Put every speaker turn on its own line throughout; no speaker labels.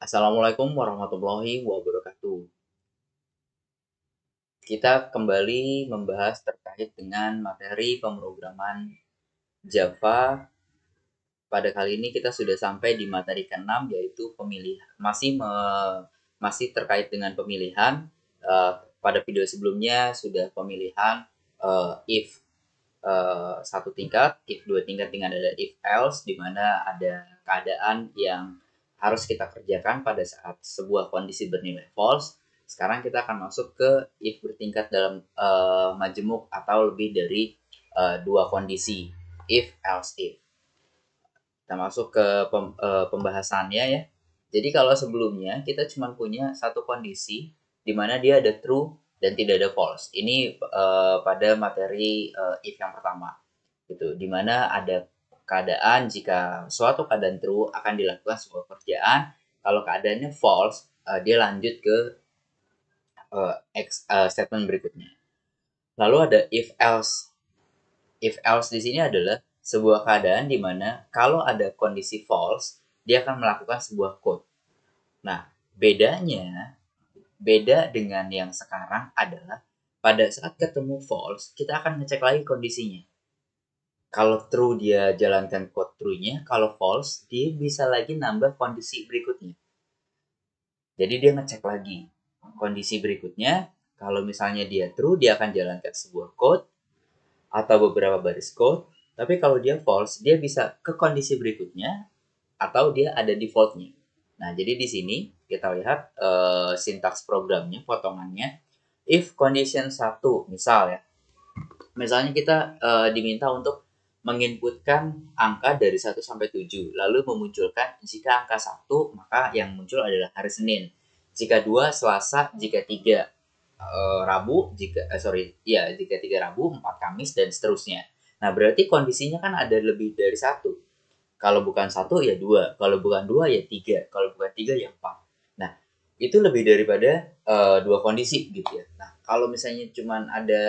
Assalamualaikum warahmatullahi wabarakatuh. Kita kembali membahas terkait dengan materi pemrograman Java. Pada kali ini kita sudah sampai di materi ke-6 yaitu pemilihan. Masih terkait dengan pemilihan. Pada video sebelumnya sudah pemilihan if satu tingkat, if dua tingkat dengan ada if else, di mana ada keadaan yang harus kita kerjakan pada saat sebuah kondisi bernilai false. Sekarang kita akan masuk ke if bertingkat dalam majemuk atau lebih dari dua kondisi, if else if. Kita masuk ke pembahasannya ya. Jadi kalau sebelumnya kita cuma punya satu kondisi di mana dia ada true dan tidak ada false. Ini pada materi if yang pertama. Gitu. Di mana ada keadaan jika suatu keadaan true akan dilakukan sebuah pekerjaan, kalau keadaannya false dia lanjut ke statement berikutnya. Lalu ada if else. If else di sini adalah sebuah keadaan di mana kalau ada kondisi false, dia akan melakukan sebuah code. Nah, beda dengan yang sekarang adalah pada saat ketemu false, kita akan ngecek lagi kondisinya. Kalau true dia jalankan code true-nya, kalau false dia bisa lagi nambah kondisi berikutnya. Jadi dia ngecek lagi kondisi berikutnya. Kalau misalnya dia true, dia akan jalankan sebuah code atau beberapa baris code. Tapi kalau dia false, dia bisa ke kondisi berikutnya atau dia ada defaultnya. Nah, jadi di sini kita lihat sintaks programnya, potongannya. If condition 1, misalnya kita diminta untuk menginputkan angka dari 1 sampai 7, lalu memunculkan jika angka 1, maka yang muncul adalah hari Senin. Jika 2, Selasa, jika 3, Rabu, jika 3 Rabu, 4 Kamis, dan seterusnya. Nah, berarti kondisinya kan ada lebih dari 1. Kalau bukan 1 ya 2, kalau bukan 2 ya 3, kalau bukan 3 ya 4. Nah, itu lebih daripada 2 kondisi gitu ya. Nah, kalau misalnya cuman ada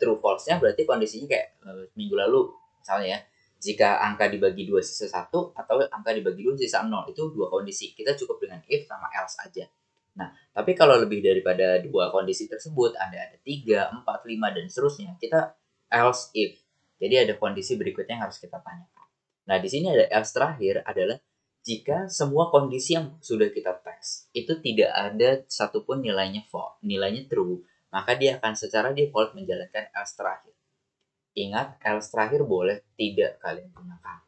true false-nya berarti kondisinya kayak minggu lalu misalnya ya. Jika angka dibagi 2 sisa 1 atau angka dibagi 2 sisa 0, itu 2 kondisi. Kita cukup dengan if sama else aja. Nah, tapi kalau lebih daripada 2 kondisi tersebut, ada 3, 4, 5 dan seterusnya, kita else if. Jadi ada kondisi berikutnya yang harus kita tanyakan. Nah, di sini ada else terakhir adalah jika semua kondisi yang sudah kita tes itu tidak ada satupun nilainya nilainya true, maka dia akan secara default menjalankan else terakhir. Ingat, else terakhir boleh tidak kalian gunakan.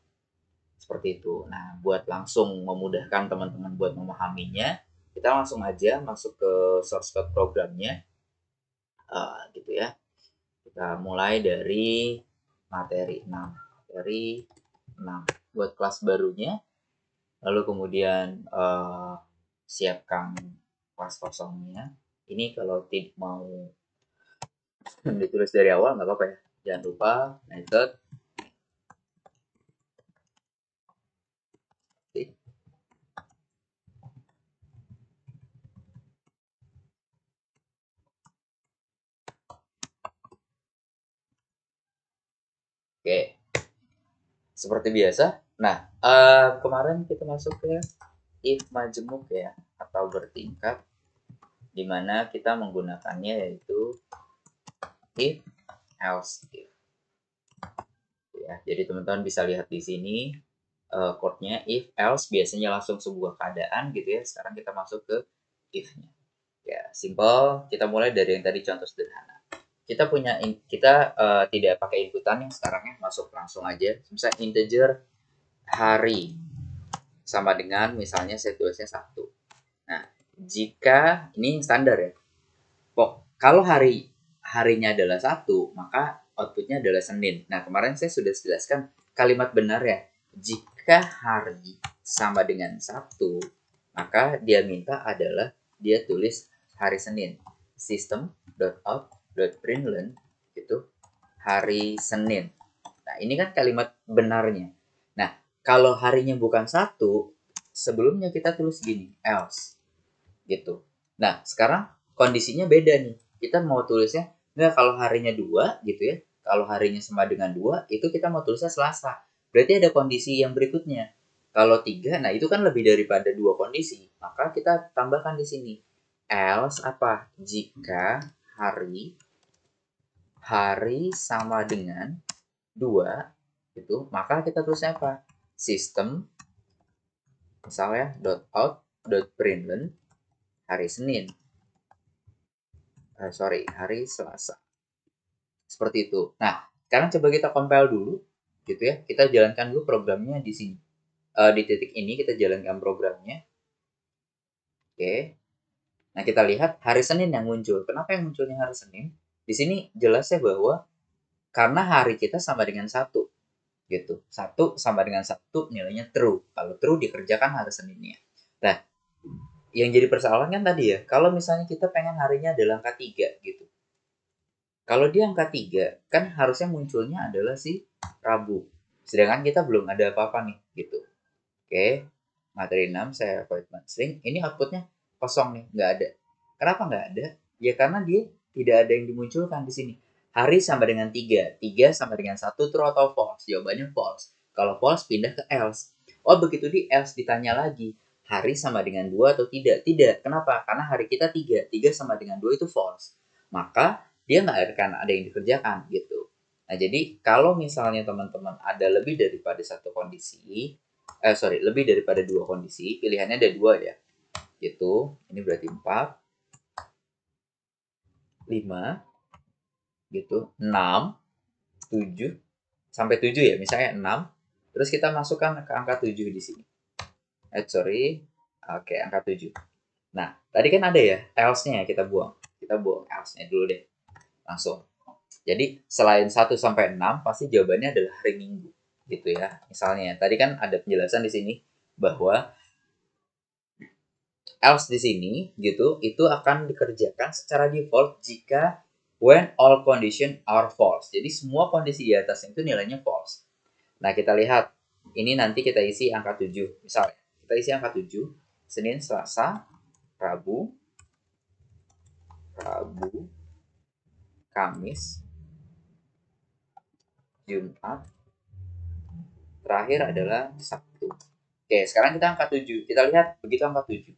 Seperti itu. Nah, buat langsung memudahkan teman-teman buat memahaminya, kita langsung aja masuk ke source code programnya. Gitu ya. Kita mulai dari materi 6. Materi 6. Buat kelas barunya, lalu kemudian siapkan kelas kosongnya. Ini kalau tidak mau ditulis dari awal nggak apa-apa ya. Jangan lupa method oke, seperti biasa. Nah, kemarin kita masuk ke if majemuk ya, atau bertingkat, di mana kita menggunakannya yaitu if else if. Ya, jadi teman-teman bisa lihat di sini chord-nya if else biasanya langsung sebuah keadaan gitu ya. Sekarang kita masuk ke if-nya. Ya, simple. Kita mulai dari yang tadi contoh sederhana. Kita tidak pakai inputan yang sekarangnya masuk langsung aja. Misalnya integer hari sama dengan misalnya saya tulisnya 1. Nah, jika ini standar ya. Kalau harinya adalah 1, maka outputnya adalah Senin. Nah, kemarin saya sudah jelaskan kalimat benar ya. Jika hari sama dengan 1, maka dia minta adalah dia tulis hari Senin. System.out.println itu hari Senin. Nah, ini kan kalimat benarnya. Nah, kalau harinya bukan 1, sebelumnya kita tulis gini, else. Gitu. Nah, sekarang kondisinya beda nih. Kita mau tulisnya, enggak, kalau harinya 2 gitu ya. Kalau harinya sama dengan 2, itu kita mau tulisnya Selasa. Berarti ada kondisi yang berikutnya. Kalau 3, nah itu kan lebih daripada 2 kondisi. Maka kita tambahkan di sini. Else apa? Jika hari sama dengan 2, gitu, maka kita tulis apa? Sistem, misalnya .out.println hari Senin. Hari Selasa. Seperti itu. Nah, sekarang coba kita compile dulu, gitu ya. Kita jalankan dulu programnya di sini. Di titik ini kita jalankan programnya. Oke. Nah, kita lihat hari Senin yang muncul. Kenapa yang munculnya hari Senin? Di sini jelasnya bahwa karena hari kita sama dengan 1. Gitu. 1 sama dengan 1 nilainya true. Kalau true dikerjakan hari Seninnya. Nah, yang jadi persoalan kan tadi ya, kalau misalnya kita pengen harinya adalah angka 3 gitu. Kalau dia angka 3, kan harusnya munculnya adalah si Rabu. Sedangkan kita belum ada apa-apa nih, gitu. Oke, materi 6 saya appointment string. Ini outputnya kosong nih, nggak ada. Kenapa nggak ada? Ya karena dia tidak ada yang dimunculkan di sini. Hari sama dengan 3. 3 sama dengan 1 true atau false? Jawabannya false. Kalau false pindah ke else. Oh, begitu di else ditanya lagi. Hari sama dengan 2 atau tidak? Tidak. Kenapa? Karena hari kita 3. 3 sama dengan 2 itu false. Maka dia nggak akan ada yang dikerjakan gitu. Nah, jadi kalau misalnya teman-teman ada lebih daripada satu kondisi, lebih daripada 2 kondisi, pilihannya ada 2 ya. Gitu. Ini berarti 4, 5, gitu, 6, 7, sampai 7 ya, misalnya 6. Terus kita masukkan ke angka 7 di sini. Oke, angka 7. Nah, tadi kan ada ya, else-nya kita buang. Kita buang else-nya dulu deh. Langsung. Jadi, selain 1 sampai 6, pasti jawabannya adalah hari Minggu. Gitu ya. Misalnya, tadi kan ada penjelasan di sini bahwa else di sini gitu itu akan dikerjakan secara default jika when all condition are false. Jadi semua kondisi di atas itu nilainya false. Nah, kita lihat ini nanti kita isi angka 7. Misalnya, kita isi angka 7 Senin, Selasa, Rabu, Kamis, Jumat, terakhir adalah Sabtu. Oke, sekarang kita angka 7. Kita lihat begitu angka 7.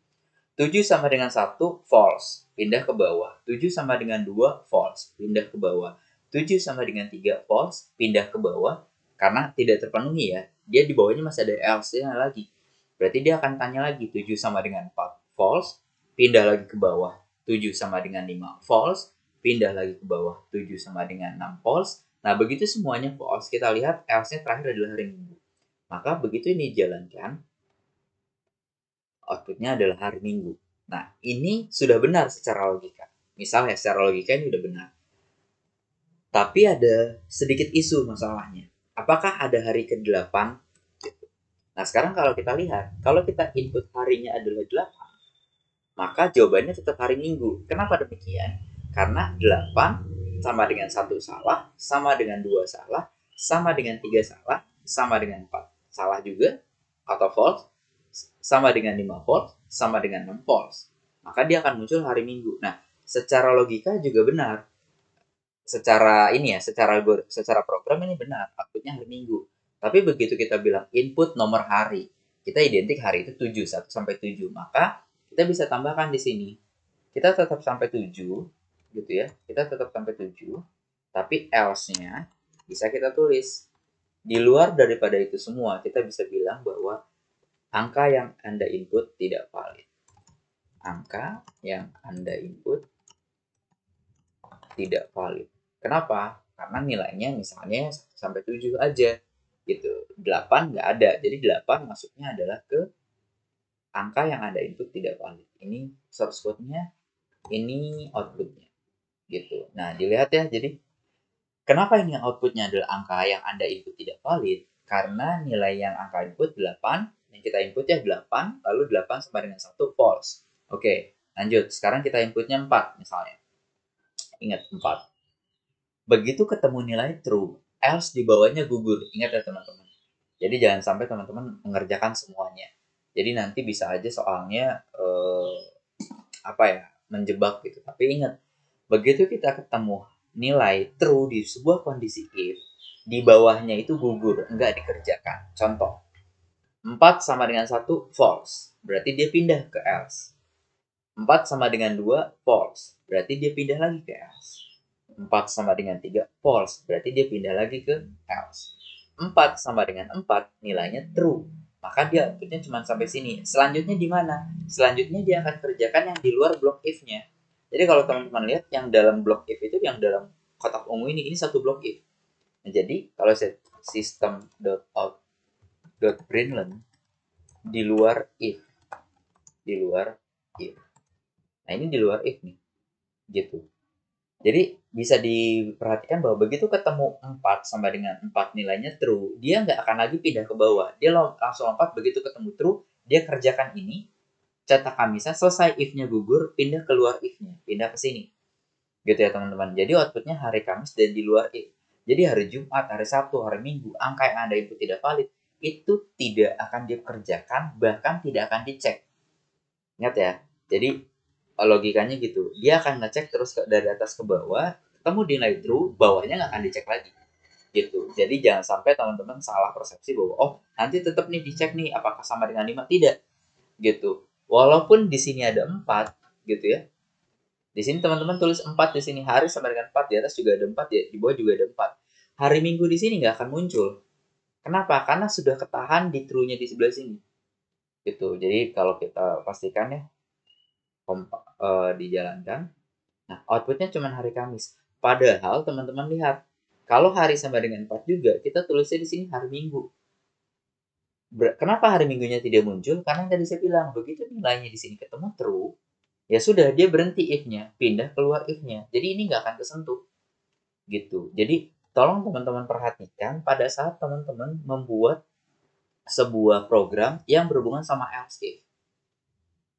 7 sama dengan 1, false. Pindah ke bawah. 7 sama dengan 2, false. Pindah ke bawah. 7 sama dengan 3, false. Pindah ke bawah. Karena tidak terpenuhi ya. Dia di bawahnya masih ada else-nya lagi. Berarti dia akan tanya lagi. 7 sama dengan 4, false. Pindah lagi ke bawah. 7 sama dengan 5, false. Pindah lagi ke bawah. 7 sama dengan 6, false. Nah, begitu semuanya false, kita lihat else-nya terakhir adalah hari Minggu. Maka begitu ini dijalankan, outputnya adalah hari Minggu. Nah, ini sudah benar secara logika. Misalnya secara logika ini sudah benar. Tapi ada sedikit isu masalahnya. Apakah ada hari ke-8? Nah, sekarang kalau kita lihat, kalau kita input harinya adalah 8, maka jawabannya tetap hari Minggu. Kenapa demikian? Karena 8 sama dengan 1 salah, sama dengan 2 salah, sama dengan 3 salah, sama dengan 4 salah juga, atau false, sama dengan 5 false, sama dengan 6 false. Maka dia akan muncul hari Minggu. Nah, secara logika juga benar. Secara program ini benar, outputnya hari Minggu. Tapi begitu kita bilang input nomor hari, kita identik hari itu 7, 1 sampai 7. Maka kita bisa tambahkan di sini. Kita tetap sampai 7, gitu ya. Kita tetap sampai 7, tapi else-nya bisa kita tulis. Di luar daripada itu semua, kita bisa bilang bahwa angka yang Anda input tidak valid. Angka yang Anda input tidak valid. Kenapa? Karena nilainya misalnya 1 sampai 7 aja. Gitu. 8 nggak ada. Jadi 8 masuknya adalah ke angka yang Anda input tidak valid. Ini source code-nya, ini output-nya. Gitu. Nah, dilihat ya. Jadi, kenapa ini output-nya adalah angka yang Anda input tidak valid? Karena nilai yang angka input 8, yang kita input ya 8, lalu 8 sama dengan 1 false. Oke, lanjut. Sekarang kita inputnya 4 misalnya. Ingat 4. Begitu ketemu nilai true, else di bawahnya gugur. Ingat ya teman-teman. Jadi jangan sampai teman-teman mengerjakan semuanya. Jadi nanti bisa aja soalnya menjebak gitu. Tapi ingat, begitu kita ketemu nilai true di sebuah kondisi if, di bawahnya itu gugur, enggak dikerjakan. Contoh, 4 sama dengan 1 false, berarti dia pindah ke else. 4 sama dengan 2 false, berarti dia pindah lagi ke else. 4 sama dengan 3 false, berarti dia pindah lagi ke else. 4 sama dengan 4 nilainya true, maka dia outputnya cuma sampai sini. Selanjutnya di mana? Selanjutnya dia akan kerjakan yang di luar blok if-nya. Jadi kalau teman-teman lihat yang dalam blok if itu yang dalam kotak ungu ini satu blok if. Nah, jadi kalau system.out.println di luar if, di luar if. Nah ini di luar if nih, gitu. Jadi bisa diperhatikan bahwa begitu ketemu 4 sama dengan 4 nilainya true, dia nggak akan lagi pindah ke bawah. Dia langsung lompat begitu ketemu true, dia kerjakan ini, cetak kamisnya, selesai if-nya gugur, pindah keluar if-nya, pindah ke sini. Gitu ya teman-teman. Jadi outputnya hari Kamis dan di luar if. Jadi hari Jumat, hari Sabtu, hari Minggu, angka yang Anda input tidak valid, itu tidak akan dikerjakan, bahkan tidak akan dicek. Ingat ya, jadi logikanya gitu, dia akan ngecek terus dari atas ke bawah, ketemu di nilai true, bawahnya nggak akan dicek lagi gitu. Jadi jangan sampai teman-teman salah persepsi bahwa oh nanti tetap nih dicek nih apakah sama dengan 5, tidak gitu. Walaupun di sini ada 4 gitu ya, di sini teman-teman tulis 4, di sini hari sama dengan 4, di atas juga ada 4 ya, di bawah juga ada 4. Hari Minggu di sini nggak akan muncul. Kenapa? Karena sudah ketahan di true-nya di sebelah sini gitu. Jadi kalau kita pastikan ya dijalankan. Nah, outputnya cuma hari Kamis. Padahal teman-teman lihat, kalau hari sama dengan 4 juga, kita tulisnya di sini hari Minggu. Kenapa hari Minggunya tidak muncul? Karena yang tadi saya bilang, begitu nilainya di sini ketemu true, ya sudah, dia berhenti if-nya, pindah keluar if-nya. Jadi ini nggak akan kesentuh. Gitu. Jadi tolong teman-teman perhatikan pada saat teman-teman membuat sebuah program yang berhubungan sama else if.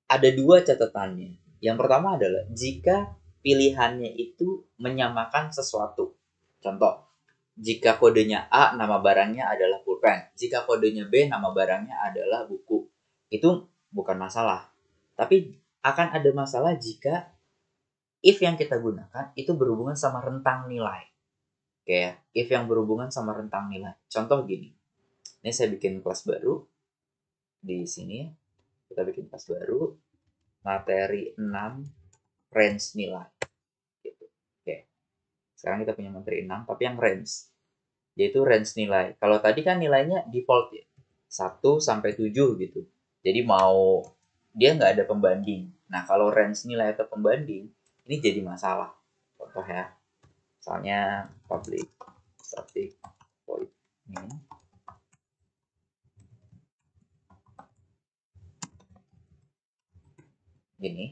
Ada dua catatannya. Yang pertama adalah jika pilihannya itu menyamakan sesuatu. Contoh, jika kodenya A, nama barangnya adalah pulpen. Jika kodenya B, nama barangnya adalah buku. Itu bukan masalah. Tapi akan ada masalah jika if yang kita gunakan itu berhubungan sama rentang nilai. Oke ya, if yang berhubungan sama rentang nilai. Contoh gini. Ini saya bikin kelas baru di sini. Kita bikin kelas baru, materi 6 range nilai gitu. Oke. Sekarang kita punya materi 6 tapi yang range, yaitu range nilai. Kalau tadi kan nilainya default ya, 1 sampai 7 gitu. Jadi mau dia nggak ada pembanding. Nah, kalau range nilai atau pembanding ini jadi masalah. Contoh ya. Misalnya public static void ini. Gini.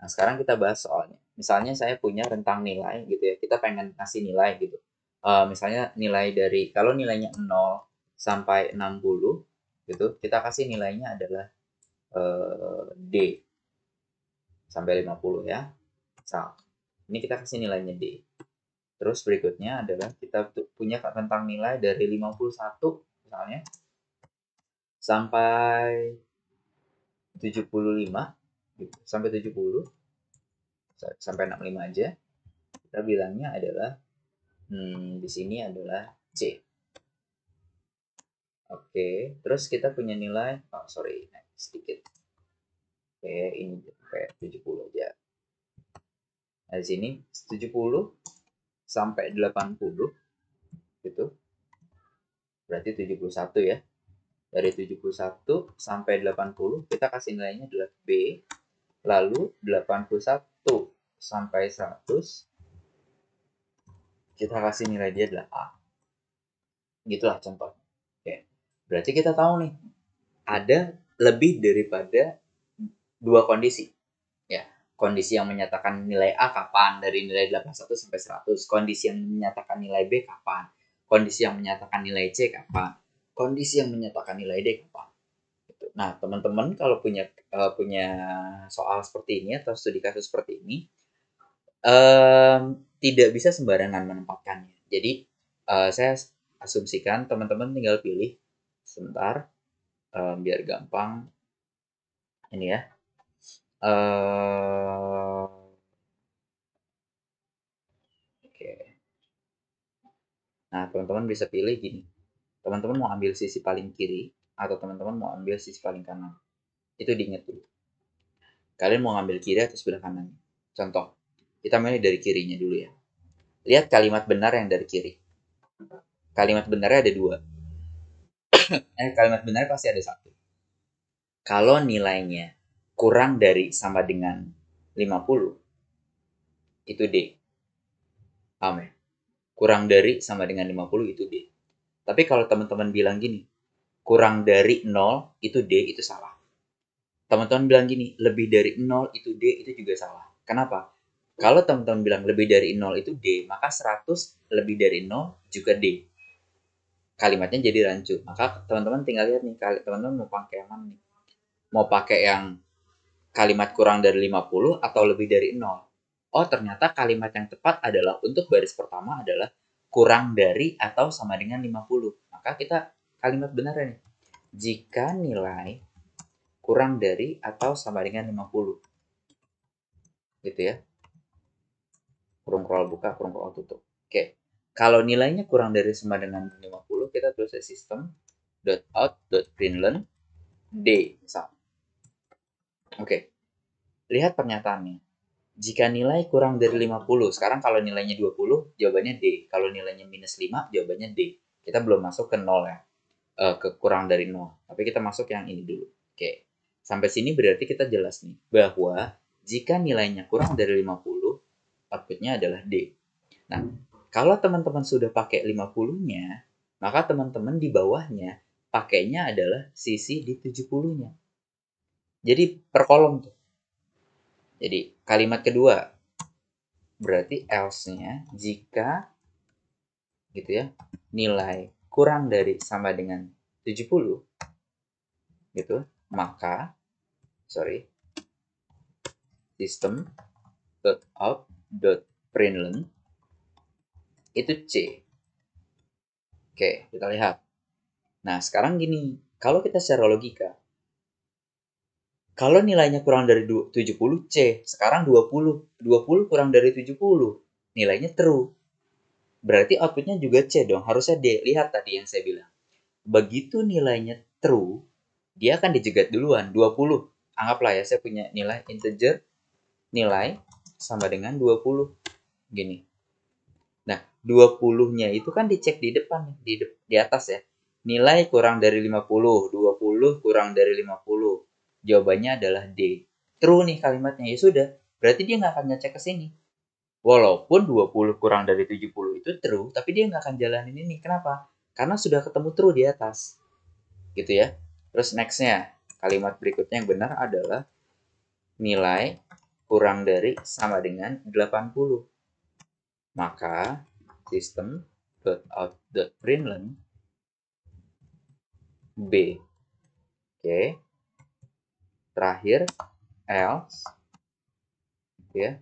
Nah, sekarang kita bahas soalnya. Misalnya saya punya rentang nilai gitu ya. Kita pengen kasih nilai gitu. Misalnya nilai dari, kalau nilainya 0 sampai 60 gitu, kita kasih nilainya adalah D sampai 50 ya. Misal, ini kita kasih nilainya D. Terus berikutnya adalah kita punya rentang nilai dari 51 misalnya sampai 75 gitu. Sampai 70 sampai 65 aja. Kita bilangnya adalah di sini adalah C. Oke, terus kita punya nilai, sorry, sedikit. Oke, ini kayak 70 aja. Nah, di sini 70 sampai 80 gitu. Berarti 71 ya. Dari 71 sampai 80 kita kasih nilainya adalah B. Lalu 81 sampai 100 kita kasih nilai dia adalah A. Gitulah contohnya. Oke. Berarti kita tahu nih, ada lebih daripada dua kondisi. Ya, kondisi yang menyatakan nilai A kapan dari nilai 81 sampai 100, kondisi yang menyatakan nilai B kapan, kondisi yang menyatakan nilai C kapan, kondisi yang menyatakan nilai D kapan. Nah, teman-teman kalau punya soal seperti ini atau studi kasus seperti ini, tidak bisa sembarangan menempatkannya. Jadi saya asumsikan teman-teman tinggal pilih sebentar, biar gampang ini ya. Oke. Nah, teman-teman bisa pilih gini. Teman-teman mau ambil sisi paling kiri, atau teman-teman mau ambil sisi paling kanan. Itu diingat dulu. Kalian mau ngambil kiri atau sebelah kanan. Contoh, kita mulai dari kirinya dulu ya. Lihat kalimat benar yang dari kiri. Kalimat benarnya ada dua. Kalimat benarnya pasti ada satu. Kalau nilainya kurang dari sama dengan 50, itu D. Paham ya? Kurang dari sama dengan 50 itu D. Tapi kalau teman-teman bilang gini, kurang dari 0 itu D, itu salah. Teman-teman bilang gini, lebih dari 0 itu D, itu juga salah. Kenapa? Kalau teman-teman bilang lebih dari 0 itu D, maka 100 lebih dari 0 juga D. Kalimatnya jadi rancu. Maka teman-teman tinggal lihat nih, teman-teman mau pakai yang mana nih? Mau pakai yang kalimat kurang dari 50 atau lebih dari 0? Oh, ternyata kalimat yang tepat adalah untuk baris pertama adalah kurang dari atau sama dengan 50. Maka kita kalimat benar nih. Jika nilai kurang dari atau sama dengan 50. Gitu ya. Kurung kerol buka, kurung kerol tutup. Oke. Kalau nilainya kurang dari sama dengan 50, kita tulis sistem .out.println D misal. Oke. Lihat pernyataannya. Jika nilai kurang dari 50, sekarang kalau nilainya 20, jawabannya D. Kalau nilainya minus 5, jawabannya D. Kita belum masuk ke 0 ya. Ke kurang dari 0. Tapi kita masuk yang ini dulu. Oke. Sampai sini berarti kita jelas nih. Bahwa jika nilainya kurang dari 50, outputnya adalah D. Nah, kalau teman-teman sudah pakai 50-nya, maka teman-teman di bawahnya pakainya adalah sisi di 70-nya. Jadi per kolom tuh. Jadi kalimat kedua berarti else-nya jika gitu ya, nilai kurang dari sama dengan 70 gitu, maka system.out.println itu C. Oke, kita lihat. Nah, sekarang gini, kalau kita secara logika, kalau nilainya kurang dari 70 C, sekarang 20. 20 kurang dari 70, nilainya true. Berarti outputnya juga C dong, harusnya D. Lihat tadi yang saya bilang. Begitu nilainya true, dia akan dijegat duluan, 20. Anggaplah ya, saya punya nilai integer, nilai sama dengan 20. Gini. Nah, 20-nya itu kan dicek di depan, di atas ya. Nilai kurang dari 50, 20 kurang dari 50. Jawabannya adalah D. True nih kalimatnya, ya sudah. Berarti dia nggak akan ngecek ke sini. Walaupun 20 kurang dari 70 itu true, tapi dia nggak akan jalanin ini. Kenapa? Karena sudah ketemu true di atas. Gitu ya. Terus next-nya, kalimat berikutnya yang benar adalah nilai kurang dari sama dengan 80. Maka system.out.println B. Oke. Terakhir else ya.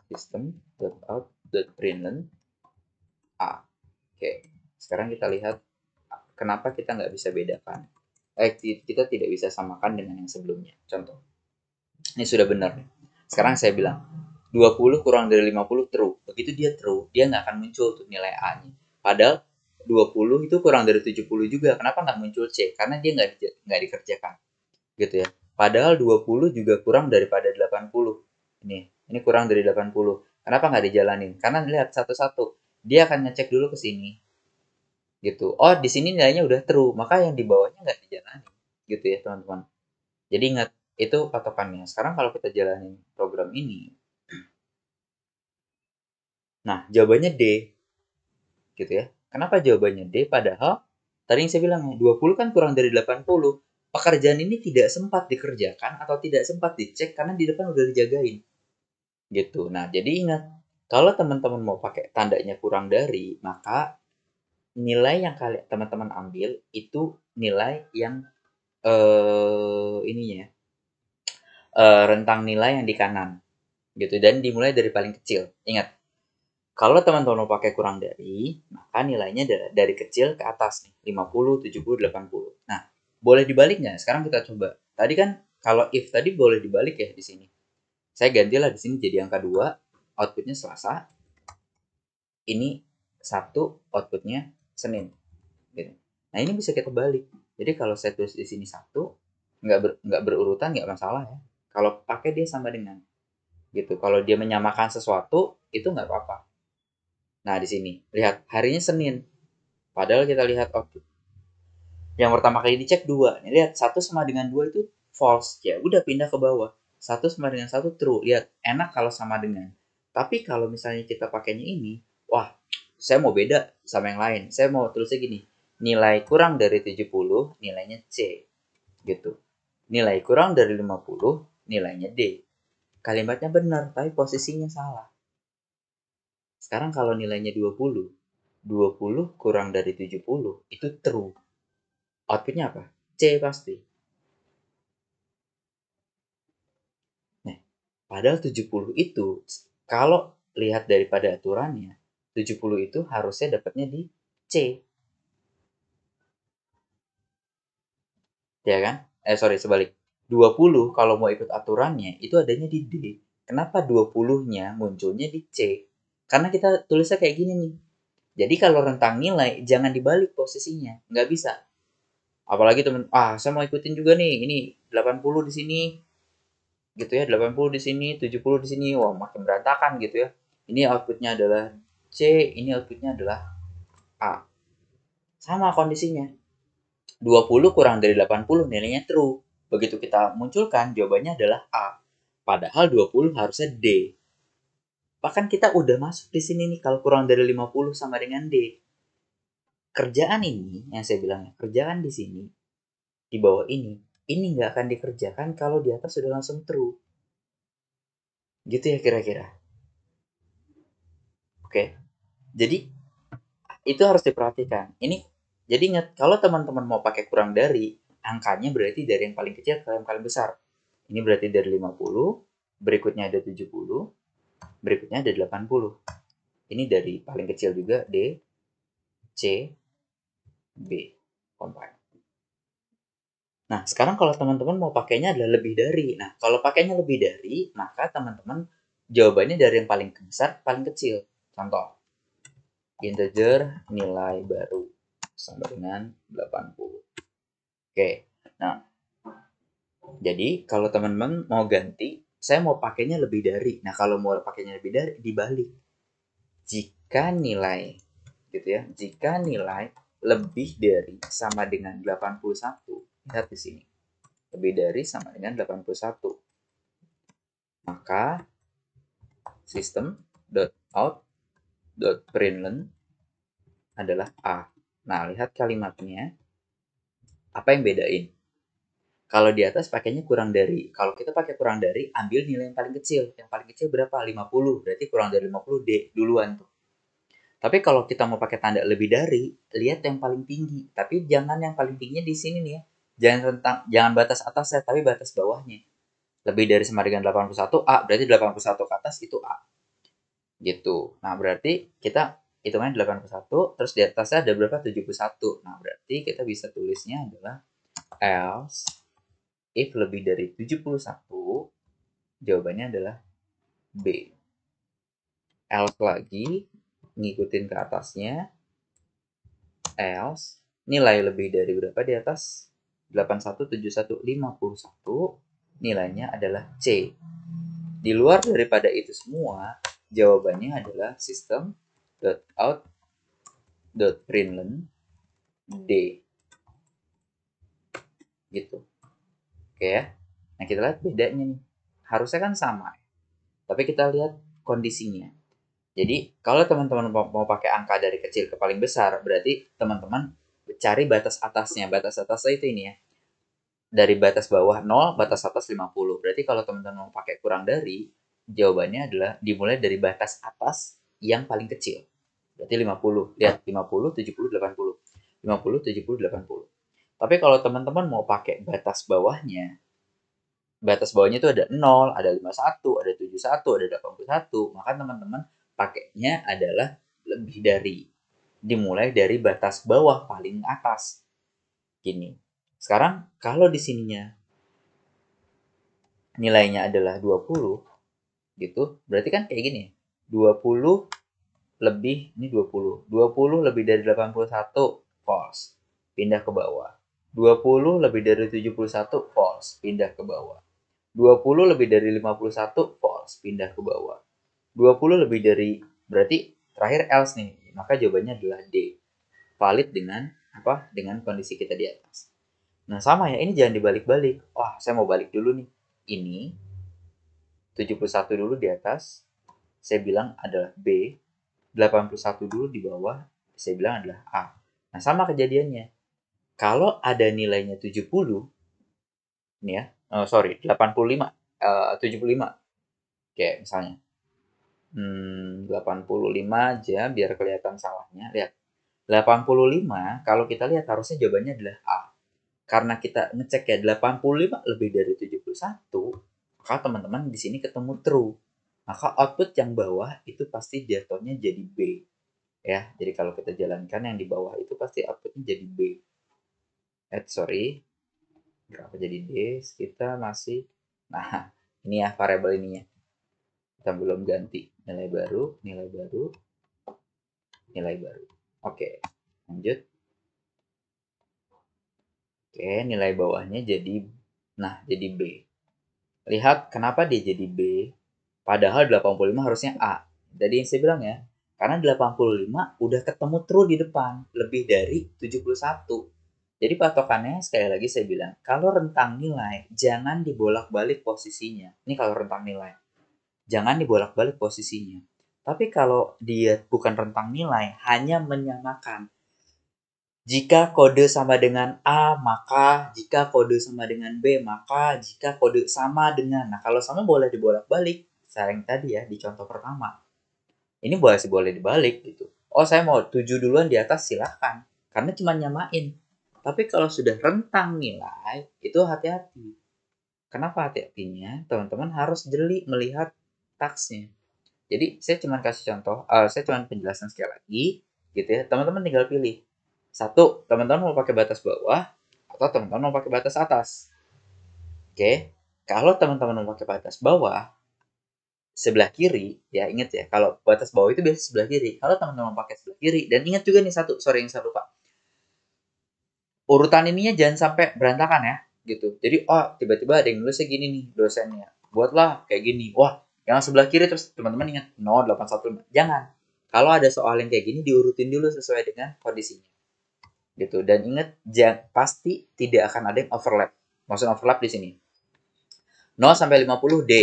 System.out.println A. Oke. Sekarang kita lihat kenapa kita nggak bisa bedakan. Kita tidak bisa samakan dengan yang sebelumnya. Contoh. Ini sudah benar. Sekarang saya bilang 20 kurang dari 50 true. Begitu dia true, dia nggak akan muncul tuh nilai A-nya. Padahal 20 itu kurang dari 70 juga. Kenapa nggak muncul C? Karena dia nggak dikerjakan. Gitu ya. Padahal 20 juga kurang daripada 80. Ini kurang dari 80. Kenapa nggak dijalanin? Karena lihat satu-satu. Dia akan ngecek dulu ke sini. Gitu. Oh, di sini nilainya udah true. Maka yang di bawahnya nggak dijalanin. Gitu ya, teman-teman. Jadi ingat, itu patokannya. Sekarang kalau kita jalanin program ini, nah jawabannya D. Gitu ya. Kenapa jawabannya D? Padahal tadi yang saya bilang 20 kan kurang dari 80. Pekerjaan ini tidak sempat dikerjakan atau tidak sempat dicek karena di depan udah dijagain. Gitu. Nah, jadi ingat, kalau teman-teman mau pakai tandanya kurang dari, maka nilai yang kalian teman-teman ambil itu nilai yang ininya rentang nilai yang di kanan. Gitu, dan dimulai dari paling kecil. Ingat, kalau teman-teman mau pakai kurang dari, maka nilainya dari kecil ke atas nih, 50, 70, 80. Nah, boleh dibalik nggak? Sekarang kita coba. Tadi kan kalau if tadi boleh dibalik ya di sini. Saya gantilah di sini jadi angka 2, outputnya Selasa. Ini 1, outputnya Senin. Gitu. Nah, ini bisa kita balik. Jadi kalau saya tulis di sini 1, nggak berurutan nggak masalah ya. Kalau pakai dia sama dengan gitu. Kalau dia menyamakan sesuatu itu nggak apa-apa. Nah, di sini lihat harinya Senin. Padahal kita lihat output. Yang pertama kali dicek 2. Nih, lihat 1 sama dengan 2 itu false. Ya udah pindah ke bawah. 1 sama dengan 1 true. Lihat, enak kalau sama dengan. Tapi kalau misalnya kita pakainya ini, wah, saya mau beda sama yang lain. Saya mau tulisnya gini. Nilai kurang dari 70, nilainya C. Gitu. Nilai kurang dari 50, nilainya D. Kalimatnya benar, tapi posisinya salah. Sekarang kalau nilainya 20 kurang dari 70 itu true. Outputnya apa? C pasti. Nah, padahal 70 itu, kalau lihat daripada aturannya, 70 itu harusnya dapatnya di C. Ya kan? Sorry, sebalik. 20 kalau mau ikut aturannya, itu adanya di D. Kenapa 20-nya munculnya di C? Karena kita tulisnya kayak gini nih. Jadi kalau rentang nilai, jangan dibalik posisinya. Nggak bisa. Apalagi temen, saya mau ikutin juga nih, ini 80 di sini, gitu ya, 80 di sini, 70 di sini, wah makin berantakan gitu ya. Ini outputnya adalah C, ini outputnya adalah A. Sama kondisinya. 20 kurang dari 80 nilainya true. Begitu kita munculkan, jawabannya adalah A. Padahal 20 harusnya D. Bahkan kita udah masuk di sini nih, kalau kurang dari 50 sama dengan D. Kerjaan ini, yang saya bilang, kerjaan di sini, di bawah ini nggak akan dikerjakan kalau di atas sudah langsung true. Gitu ya kira-kira. Oke. Jadi itu harus diperhatikan. Ini jadi ingat, kalau teman-teman mau pakai kurang dari, angkanya berarti dari yang paling kecil ke yang paling besar. Ini berarti dari 50, berikutnya ada 70, berikutnya ada 80. Ini dari paling kecil juga D, C, B. Combine. Nah, sekarang kalau teman-teman mau pakainya adalah lebih dari. Nah, kalau pakainya lebih dari, maka teman-teman jawabannya dari yang paling besar ke paling kecil. Contoh, integer nilai baru sama dengan 80. Oke, nah, jadi kalau teman-teman mau ganti, saya mau pakainya lebih dari. Nah, kalau mau pakainya lebih dari, dibalik. Jika nilai, gitu ya, jika nilai lebih dari sama dengan 81, lihat di sini. Lebih dari sama dengan 81. Maka system.out.println adalah A. Nah, lihat kalimatnya. Apa yang bedain? Kalau di atas pakainya kurang dari. Kalau kita pakai kurang dari, ambil nilai yang paling kecil. Yang paling kecil berapa? 50. Berarti kurang dari 50 D duluan tuh. Tapi kalau kita mau pakai tanda lebih dari, lihat yang paling tinggi. Tapi jangan yang paling tingginya di sini nih ya. Jangan batas atasnya, tapi batas bawahnya. Lebih dari sama dengan 81 A, berarti 81 ke atas itu A. Gitu. Nah, berarti kita hitungannya 81, terus di atasnya ada berapa? 71. Nah, berarti kita bisa tulisnya adalah else if lebih dari 71, jawabannya adalah B. Else lagi, ngikutin ke atasnya, else, nilai lebih dari berapa di atas? 81, 71, 51, nilainya adalah C. Di luar daripada itu semua, jawabannya adalah system.out.println D. Gitu. Oke ya. Nah, kita lihat bedanya nih. Harusnya kan sama. Tapi kita lihat kondisinya. Jadi, kalau teman-teman mau pakai angka dari kecil ke paling besar, berarti teman-teman cari batas atasnya. Batas atasnya itu ini ya. Dari batas bawah 0, batas atas 50. Berarti kalau teman-teman mau pakai kurang dari, jawabannya adalah dimulai dari batas atas yang paling kecil. Berarti 50. Lihat, 50, 70, 80. 50, 70, 80. Tapi kalau teman-teman mau pakai batas bawahnya itu ada 0, ada 51, ada 71, ada 81, maka teman-teman pakainya adalah lebih dari. Dimulai dari batas bawah paling atas. Gini. Sekarang kalau di sininya nilainya adalah 20 gitu, berarti kan kayak gini. 20 lebih, ini 20. 20 lebih dari 81 false. pindah ke bawah. 20 lebih dari 71 false, pindah ke bawah. 20 lebih dari 51 false, pindah ke bawah. 20 lebih dari, berarti terakhir else nih, maka jawabannya adalah D. Valid dengan apa? Dengan kondisi kita di atas. Nah sama ya, ini jangan dibalik-balik. Wah, saya mau balik dulu nih. Ini 71 dulu di atas, saya bilang adalah B. 81 dulu di bawah, saya bilang adalah A. Nah sama kejadiannya. Kalau ada nilainya 70, ini ya, 85, 75. Kayak misalnya 85 aja biar kelihatan salahnya. Lihat, 85 kalau kita lihat harusnya jawabannya adalah A. Karena kita ngecek ya 85 lebih dari 71, maka teman-teman di sini ketemu true. Maka output yang bawah itu pasti jatuhnya jadi B. Ya, jadi kalau kita jalankan yang di bawah itu pasti outputnya jadi B. Berapa jadi D? Kita masih, nah ini ya variabel ininya. Kita belum ganti. Nilai baru, nilai baru, nilai baru. Oke, lanjut. Oke, nilai bawahnya jadi, nah jadi B. Lihat kenapa dia jadi B, padahal 85 harusnya A. Jadi yang saya bilang ya, karena 85 udah ketemu true di depan, lebih dari 71. Jadi patokannya sekali lagi saya bilang, kalau rentang nilai jangan dibolak-balik posisinya. Ini kalau rentang nilai. Jangan dibolak-balik posisinya. Tapi kalau dia bukan rentang nilai, hanya menyamakan. Jika kode sama dengan A, maka jika kode sama dengan B, maka jika kode sama dengan. Nah, kalau sama boleh dibolak-balik. Sayang tadi ya di contoh pertama. Ini boleh dibalik gitu. Oh, saya mau 7 duluan di atas, silahkan. Karena cuma nyamain. Tapi kalau sudah rentang nilai, itu hati-hati. Kenapa hati-hatinya? Teman-teman harus jeli melihat taksnya. Jadi saya cuma kasih contoh, saya cuma penjelasan sekali lagi, gitu ya. Teman-teman tinggal pilih. Satu, teman-teman mau pakai batas bawah atau teman-teman mau pakai batas atas. Oke, kalau teman-teman mau pakai batas bawah, sebelah kiri, ya ingat ya, kalau batas bawah itu biasa sebelah kiri. Kalau teman-teman pakai sebelah kiri, dan ingat juga nih yang saya lupa. Urutan ininya jangan sampai berantakan ya, gitu. Jadi, tiba-tiba ada yang nulisnya gini nih dosennya. Buatlah kayak gini. Wah, yang sebelah kiri terus teman-teman ingat 081. Jangan. Kalau ada soal yang kayak gini diurutin dulu sesuai dengan kondisinya. Gitu. Dan ingat pasti tidak akan ada yang overlap. Maksud overlap di sini 0 sampai 50 D.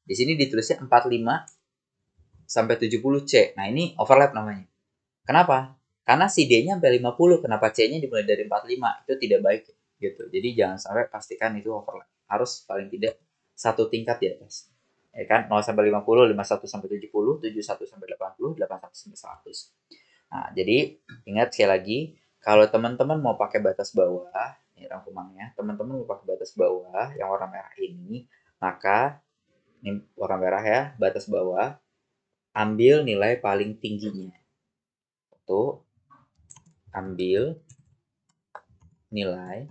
Di sini ditulisnya 45 sampai 70 C. Nah, ini overlap namanya. Kenapa? Karena si D-nya sampai 50, kenapa C-nya dimulai dari 45? Itu tidak baik gitu. Jadi jangan sampai pastikan itu overlap. Harus paling tidak satu tingkat di atas. Ya kan? 0 sampai 50, 51 sampai 70, 71 sampai 80, 81 sampai 100. Nah, jadi ingat sekali lagi, kalau teman-teman mau pakai batas bawah, ini rangkumannya, teman-teman mau pakai batas bawah yang warna merah ini, maka ini warna merah ya, batas bawah, ambil nilai paling tingginya. Tuh, ambil nilai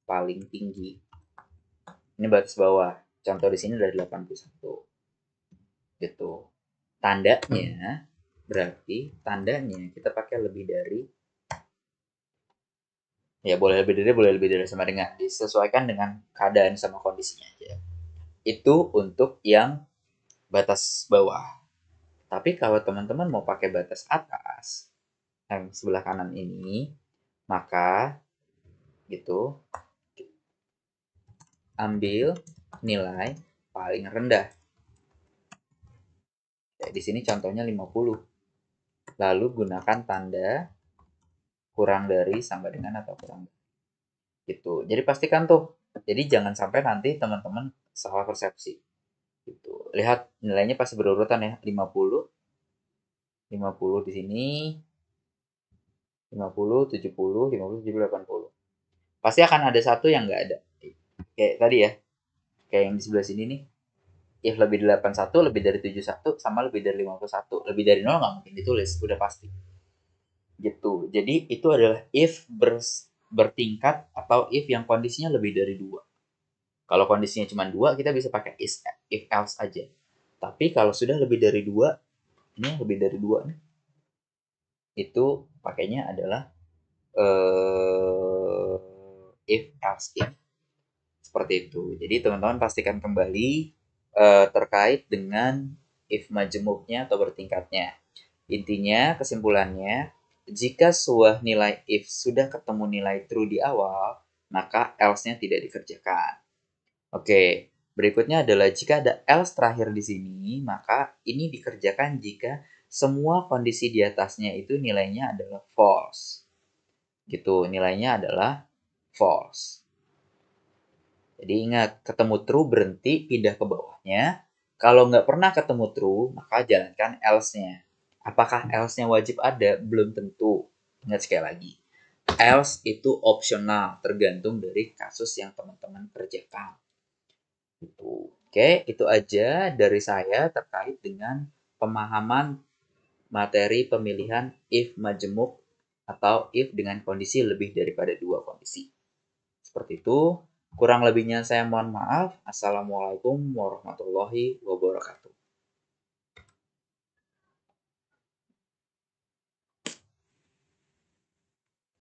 paling tinggi. Ini batas bawah. Contoh di sini dari 81. Gitu. Tandanya berarti kita pakai lebih dari, ya boleh lebih dari sama dengan, disesuaikan dengan keadaan sama kondisinya aja. Itu untuk yang batas bawah. Tapi kalau teman-teman mau pakai batas atas, yang sebelah kanan ini, maka gitu, ambil nilai paling rendah. Di sini contohnya 50. Lalu gunakan tanda kurang dari sama dengan atau kurang dari. Gitu. Jadi pastikan tuh. Jadi jangan sampai nanti teman-teman salah persepsi. Gitu. Lihat nilainya pasti berurutan ya. 50 di sini, 50, 70, 50, 70, 80. Pasti akan ada satu yang nggak ada. Kayak tadi ya. Kayak yang di sebelah sini nih. If lebih dari 81, lebih dari 71, sama lebih dari 51. Lebih dari 0 nggak mungkin ditulis. Udah pasti. Gitu. Jadi itu adalah if bertingkat atau if yang kondisinya lebih dari 2. Kalau kondisinya cuma 2, kita bisa pakai if else aja. Tapi kalau sudah lebih dari 2, ini lebih dari 2 nih, itu pakainya adalah if else if seperti itu. Jadi teman-teman pastikan kembali terkait dengan if majemuknya atau bertingkatnya. Intinya, kesimpulannya, jika sebuah nilai if sudah ketemu nilai true di awal, maka else-nya tidak dikerjakan. Oke, berikutnya adalah jika ada else terakhir di sini, maka ini dikerjakan jika semua kondisi di atasnya itu nilainya adalah false. Gitu, nilainya adalah false. Jadi ingat, ketemu true berhenti, pindah ke bawahnya. Kalau nggak pernah ketemu true, maka jalankan else-nya. Apakah else-nya wajib ada? Belum tentu. Ingat sekali lagi. Else itu opsional, tergantung dari kasus yang teman-teman kerjakan. Gitu. Oke, itu aja dari saya terkait dengan pemahaman materi pemilihan if majemuk atau if dengan kondisi lebih daripada dua kondisi. Seperti itu. Kurang lebihnya saya mohon maaf. Assalamualaikum warahmatullahi wabarakatuh.